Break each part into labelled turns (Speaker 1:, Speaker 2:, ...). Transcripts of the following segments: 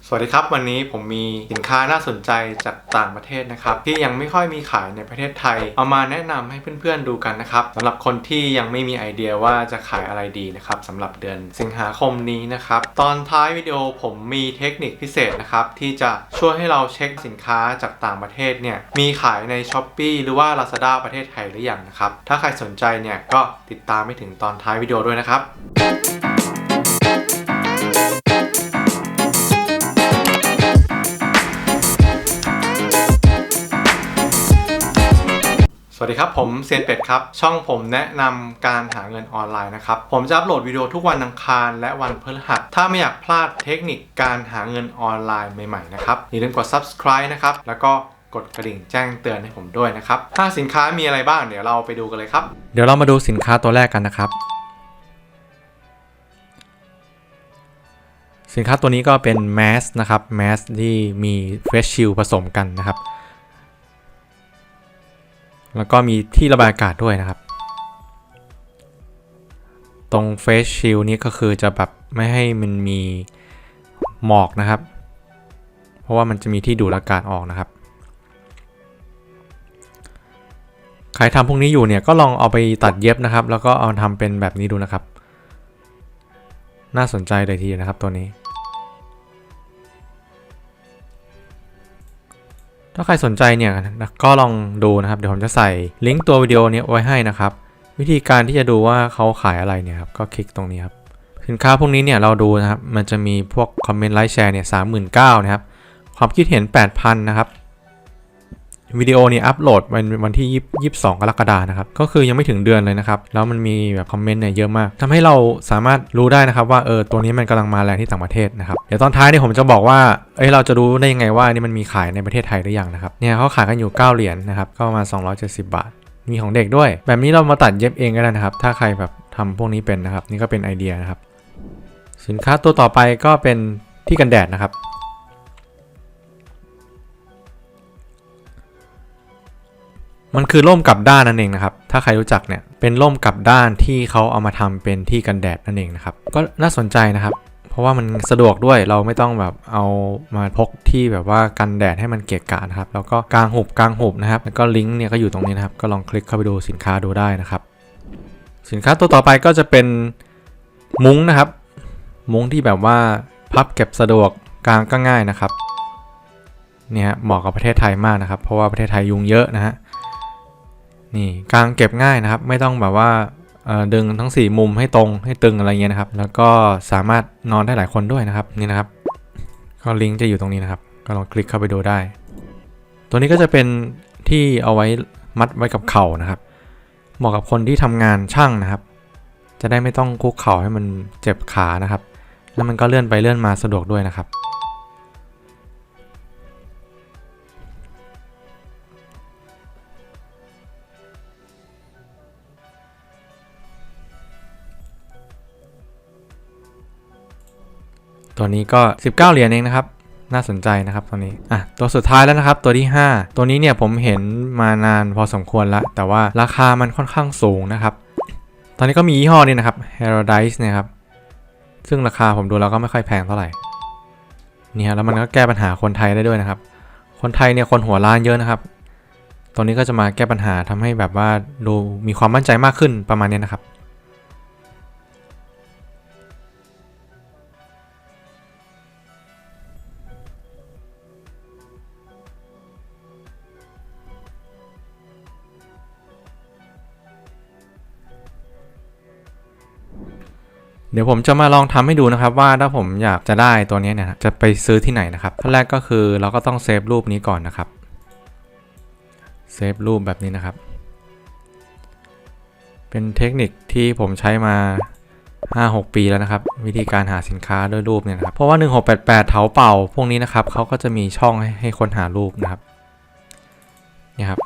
Speaker 1: สวัสดีครับวันนี้ผมมีสินค้าน่าสนใจจากต่างประเทศนะครับที่ยังไม่ค่อยมีขายในประเทศไทยเอามาแนะนำให้เพื่อนๆดูกันนะครับสำหรับคนที่ยังไม่มีไอเดียว่าจะขายอะไรดีนะครับสำหรับเดือนสิงหาคมนี้นะครับตอนท้ายวิดีโอผมมีเทคนิคพิเศษนะครับที่จะช่วยให้เราเช็คสินค้าจากต่างประเทศเนี่ยมีขายใน Shopee หรือว่า Lazada ประเทศไทยหรือยังนะครับถ้าใครสนใจเนี่ยก็ติดตามไปถึงตอนท้ายวิดีโอด้วยนะครับสวัสดีครับผมเซียนเป็ดครับช่องผมแนะนำการหาเงินออนไลน์นะครับผมจะอัปโหลดวิดีโอทุกวันอังคารและวันพฤหัสถ้าไม่อยากพลาดเทคนิคการหาเงินออนไลน์ใหม่ๆนะครับอย่าลืมกด subscribe นะครับแล้วก็กดกระดิ่งแจ้งเตือนให้ผมด้วยนะครับถ้าสินค้ามีอะไรบ้างเดี๋ยวเราไปดูกันเลยครับเดี๋ยวเรามาดูสินค้าตัวแรกกันนะครับสินค้าตัวนี้ก็เป็นแมสนะครับแมสที่มีเฟสชิลผสมกันนะครับแล้วก็มีที่ระบายอากาศด้วยนะครับตรงเฟสชิลนี้ก็คือจะแบบไม่ให้มันมีหมอกนะครับเพราะว่ามันจะมีที่ดูดอากาศออกนะครับใครทำพวกนี้อยู่เนี่ยก็ลองเอาไปตัดเย็บนะครับแล้วก็เอาทำเป็นแบบนี้ดูนะครับน่าสนใจเลยทีเดียวนะครับตัวนี้ถ้าใครสนใจเนี่ยก็ลองดูนะครับเดี๋ยวผมจะใส่ลิงก์ตัววิดีโอนี้ไว้ให้นะครับวิธีการที่จะดูว่าเขาขายอะไรเนี่ยครับก็คลิกตรงนี้ครับสินค้าพวกนี้เนี่ยเราดูนะครับมันจะมีพวกคอมเมนต์ไลค์แชร์เนี่ย39,000นะครับความคิดเห็น 8,000 นะครับวิดีโอนี้อัปโหลดวันที่22 กรกฎาคมนะครับก็คือยังไม่ถึงเดือนเลยนะครับแล้วมันมีแบบคอมเมนต์เนี่ยเยอะมากทำให้เราสามารถรู้ได้นะครับว่าตัวนี้มันกำลังมาแรงที่ต่างประเทศนะครับเดี๋ยวตอนท้ายเนี่ยผมจะบอกว่าเราจะรู้ได้ยังไงว่านี่มันมีขายในประเทศไทยหรือยังนะครับเนี่ยเขาขายกันอยู่9 เหรียญนะครับก็ประมาณ270 บาทมีของเด็กด้วยแบบนี้เรามาตัดเย็บเองก็ได้นะครับถ้าใครแบบทำพวกนี้เป็นนะครับนี่ก็เป็นไอเดียนะครับสินค้าตัวต่อไปก็เป็นที่กันแดดนะครับมันคือร่มกลับด้านนั่นเองนะครับถ้าใครรู้จักเนี่ยเป็นร่มกลับด้านที่เขาเอามาทำเป็นที่กันแดดนั่นเองนะครับก็น่าสนใจนะครับเพราะว่ามันสะดวกด้วยเราไม่ต้องแบบเอามาพกที่แบบว่ากันแดดให้มันเกะกะนะครับแล้วก็กางหุบนะครับแล้วก็ลิงก์เนี่ยก็อยู่ตรงนี้นะครับก็ลองคลิกเข้าไปดูสินค้าดูได้นะครับสินค้าตัวต่อไปก็จะเป็นมุ้งนะครับมุ้งที่แบบว่าพับเก็บสะดวกกางก็ง่ายนะครับเนี่ยเหมาะกับประเทศไทยมากนะครับเพราะว่าประเทศไทยยุงเยอะนะฮะนี่กางเก็บง่ายนะครับไม่ต้องแบบว่าดึงทั้ง4มุมให้ตรงให้ตึงอะไรเงี้ยนะครับแล้วก็สามารถนอนได้หลายคนด้วยนะครับนี่นะครับก็ลิงก์จะอยู่ตรงนี้นะครับก็ลองคลิกเข้าไปดูได้ตัวนี้ก็จะเป็นที่เอาไว้มัดไว้กับเข่านะครับเหมาะกับคนที่ทำงานช่างนะครับจะได้ไม่ต้องคุกเข่าให้มันเจ็บขานะครับแล้วมันก็เลื่อนไปเลื่อนมาสะดวกด้วยนะครับตัวนี้ก็19 เหรียญเองนะครับน่าสนใจนะครับตัวนี้ตัวสุดท้ายแล้วนะครับตัวที่5ตัวนี้เนี่ยผมเห็นมานานพอสมควรแล้วแต่ว่าราคามันค่อนข้างสูงนะครับตอนนี้ก็มียี่ห้อนี้นะครับ Paradise เนี่ยครับซึ่งราคาผมดูแล้วก็ไม่ค่อยแพงเท่าไหร่เนี่ยแล้วมันก็แก้ปัญหาคนไทยได้ด้วยนะครับคนไทยเนี่ยคนหัวล้านเยอะนะครับตัวนี้ก็จะมาแก้ปัญหาทำให้แบบว่าดูมีความมั่นใจมากขึ้นประมาณนี้นะครับเดี๋ยวผมจะมาลองทำให้ดูนะครับว่าถ้าผมอยากจะได้ตัวนี้เนี่ยจะไปซื้อที่ไหนนะครับขั้นแรกก็คือเราก็ต้องเซฟรูปนี้ก่อนนะครับเซฟรูปแบบนี้นะครับเป็นเทคนิคที่ผมใช้มา 5-6 ปีแล้วนะครับวิธีการหาสินค้าด้วยรูปเนี่ยนะครับเพราะว่า1688เถาเป่าพวกนี้นะครับเขาก็จะมีช่องให้ค้นหารูปนะครับนี่ครับ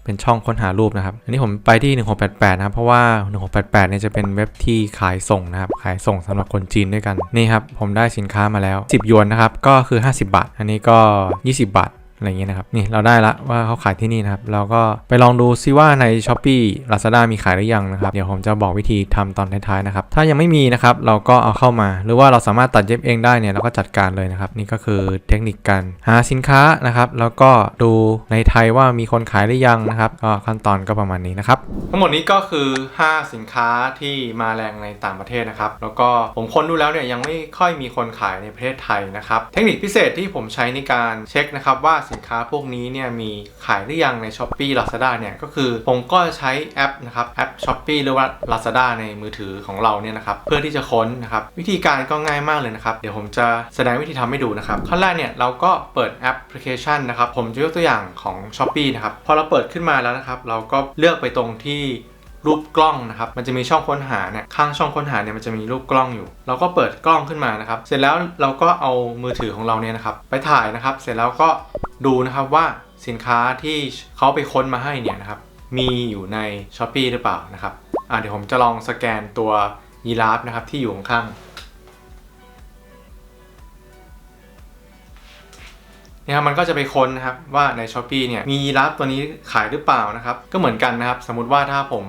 Speaker 1: เป็นช่องค้นหารูปนะครับอันนี้ผมไปที่1688นะครับเพราะว่า1688เนี่ยจะเป็นเว็บที่ขายส่งนะครับขายส่งสำหรับคนจีนด้วยกันนี่ครับผมได้สินค้ามาแล้ว10 หยวนนะครับก็คือ50 บาทอันนี้ก็20 บาท อะไรเงี้ยนะครับนี่เราได้ละว่าเขาขายที่นี่นะครับเราก็ไปลองดูซิว่าใน Shopee Lazada มีขายหรือยังนะครับเดี๋ยวผมจะบอกวิธีทำตอนท้ายๆนะครับถ้ายังไม่มีนะครับเราก็เอาเข้ามาหรือว่าเราสามารถตัดเย็บเองได้เนี่ยเราก็จัดการเลยนะครับนี่ก็คือเทคนิคการหาสินค้านะครับแล้วก็ดูในไทยว่ามีคนขายหรือยังนะครับก็ขั้นตอนก็ประมาณนี้นะครับทั้งหมดนี้ก็คือ5สินค้าที่มาแรงในต่างประเทศนะครับแล้วก็ผมค้นดูแล้วเนี่ยยังไม่ค่อยมีคนขายในประเทศไทยนะครับเทคนิคพิเศษที่ผมใช้ในการเช็คนะครับว่าสินค้าพวกนี้เนี่ยมีขายหรือยังใน Shopee Lazada เนี่ยก็คือผมก็ใช้แอปนะครับแอป Shopee หรือว่า Lazada ในมือถือของเราเนี่ยนะครับเพื่อที่จะค้นนะครับวิธีการก็ง่ายมากเลยนะครับเดี๋ยวผมจะแสดงวิธีทำให้ดูนะครับขั้นแรกเนี่ยเราก็เปิดแอปพลิเคชันนะครับผมจะยกตัวอย่างของ Shopee นะครับพอเราเปิดขึ้นมาแล้วนะครับเราก็เลือกไปตรงที่รูปกล้องนะครับมันจะมีช่องค้นหาเนี่ยข้างช่องค้นหาเนี่ยมันจะมีรูปกล้องอยู่เราก็เปิดกล้องขึ้นมานะครับเสร็จแล้วเราก็เอามือถือของเราเนี่ยนะครับไปถ่ายนะครับเสร็จแล้วก็ดูนะครับว่าสินค้าที่เขาไปค้นมาให้เนี่ยนะครับมีอยู่ใน Shopee หรือเปล่านะครับเดี๋ยวผมจะลองสแกนตัวยีราฟนะครับที่อยู่ข้างเนี่ยมันก็จะไปค้นนะครับว่าใน Shopee เนี่ยมียีราฟตัวนี้ขายหรือเปล่านะครับก็เหมือนกันนะครับสมมุติว่าถ้าผม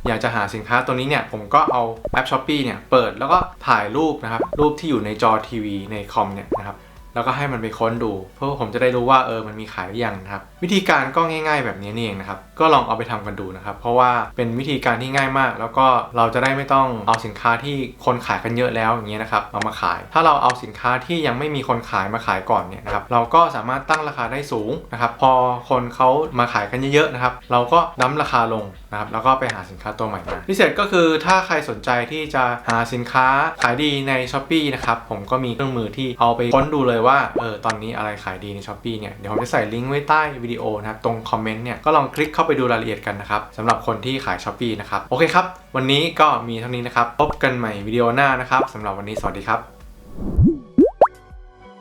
Speaker 1: อยากจะหาสินค้าตัวนี้เนี่ยผมก็เอาแอป Shopee เนี่ยเปิดแล้วก็ถ่ายรูปนะครับรูปที่อยู่ในจอทีวีในคอมเนี่ยนะครับแล้วก็ให้มันไปค้นดูเพื่อผมจะได้รู้ว่ามันมีขายหรือยังนะครับวิธีการก็ง่ายๆแบบนี้นี่เองนะครับก็ลองเอาไปทำกันดูนะครับเพราะว่าเป็นวิธีการที่ง่ายมากแล้วก็เราจะได้ไม่ต้องเอาสินค้าที่คนขายกันเยอะแล้วอย่างเงี้ยนะครับเอามาขายถ้าเราเอาสินค้าที่ยังไม่มีคนขายมาขายก่อนเนี่ยนะครับเราก็สามารถตั้งราคาได้สูงนะครับพอคนเขามาขายกันเยอะๆนะครับเราก็ดั้มราคาลงนะครับแล้วก็ไปหาสินค้าตัวใหม่มาพิเศษก็คือถ้าใครสนใจที่จะหาสินค้าขายดีใน Shopee นะครับผมก็มีเครื่องมือที่เอาไปค้นดูเลยว่าตอนนี้อะไรขายดีใน Shopee เนี่ยเดี๋ยวผมจะใส่ลิงก์ไว้ใต้วิดีโอนะครับตรงคอมเมนต์เนี่ยก็ลองคลิกเข้าไปดูรายละเอียดกันนะครับสำหรับคนที่ขาย Shopee นะครับโอเคครับวันนี้ก็มีเท่านี้นะครับพบกันใหม่วิดีโอหน้านะครับสำหรับวันนี้สวัสดีครับ